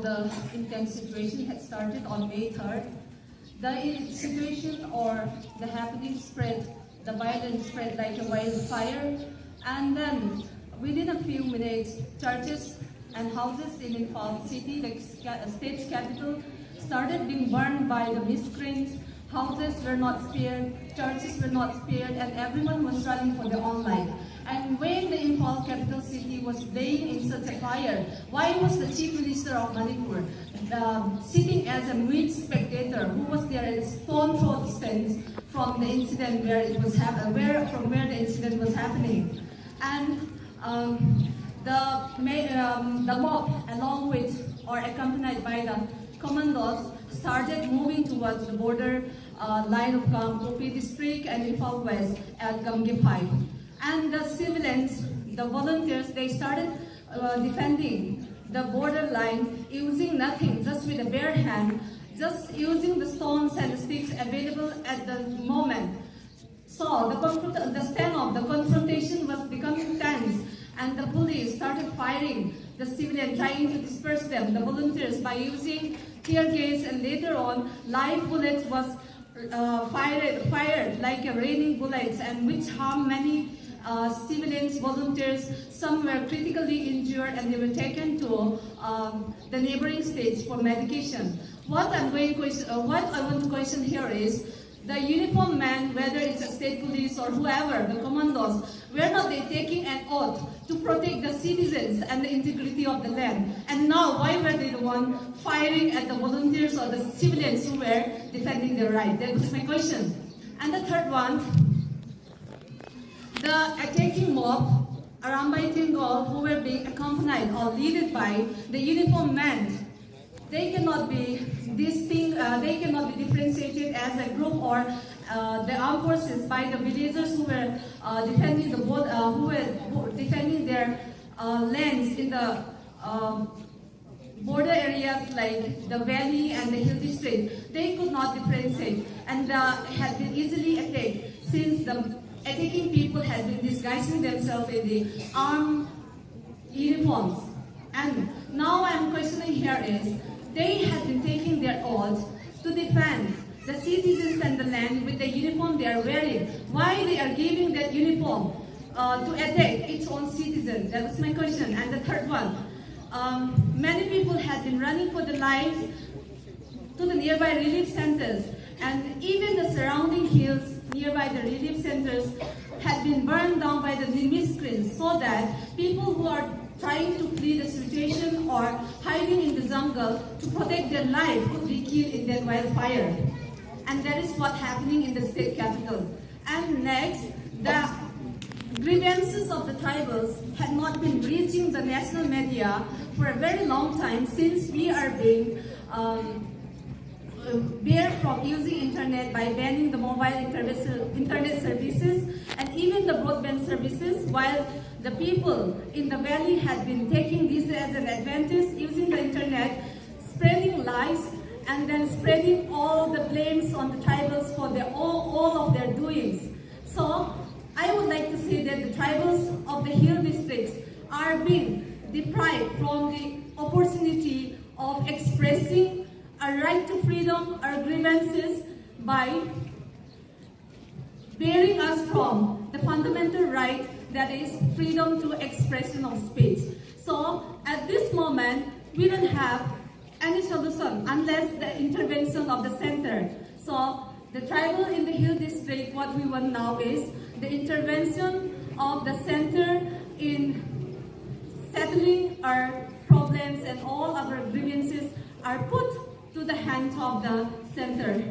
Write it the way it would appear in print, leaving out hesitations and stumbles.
the intense situation had started on May 3rd. The situation or the happening spread, the violence spread like a wildfire, and then within a few minutes, churches and houses in Imphal city, the state's capital, started being burned by the miscreants. Houses were not spared, churches were not spared, and everyone was running for their own life. And when the Imphal capital city was laying in such a fire, why was the Chief Minister of Manipur sitting as a mute spectator who was there at a stone throw distance from the incident where it was from where the incident was happening? And the mob, along with or accompanied by the commandos, started moving towards the border line of Kampupi district and Imphal West at Gamgepai. And the civilians, the volunteers, they started defending the border line using nothing, just with a bare hand, just using the stones and the sticks available at the moment. So the standoff, the confrontation was becoming tense, and the police started firing the civilians, trying to disperse them, the volunteers, by using tear gas, and later on live bullets was fired like a raining bullets, and which harmed many civilians, volunteers. Some were critically injured and they were taken to the neighboring states for medication. What I want to question here is the uniformed men, whether it's a state police or whoever, the commandos, were not they taking an oath to protect the citizens and the integrity of the land? And now, why were they the one firing at the volunteers or the civilians who were defending their right? That was my question. And the third one, the attacking mob around by Tingol, who were being accompanied or led by the uniformed men, they cannot be differentiated as a group or the armed forces by the villagers who were defending their lands in the border areas like the valley and the hill district. They could not differentiate and had been easily attacked, since the attacking people had been disguising themselves in the armed uniforms. And now I'm questioning here is, they had been taking their oath to defend the citizens and the land with the uniform they are wearing. Why they are giving that uniform to attack its own citizens? That was my question. And the third one, many people had been running for their lives to the nearby relief centers, and even the surrounding hills nearby the relief centers had been burned down by the miscreants, so that people who are trying to flee the situation or hiding in the jungle to protect their life could be killed in that wildfire. And that is what's happening in the state capital. And next, the grievances of the tribals had not been reaching the national media for a very long time, since we are being barred from using internet by banning the mobile internet services and even the broadband services, while the people in the valley had been taking this as an advantage, using the internet, spreading lies, and then spreading all the blames on the tribals for all of their doings. So I would like to say that the tribals of the hill districts are being deprived from the opportunity of expressing a right to freedom or grievances by bearing us from the fundamental right, that is freedom to expression of speech. So at this moment, we don't have any solution unless the intervention of the center. So the tribal in the hill district, what we want now is the intervention of the center in settling our problems, and all our grievances are put to the hands of the center.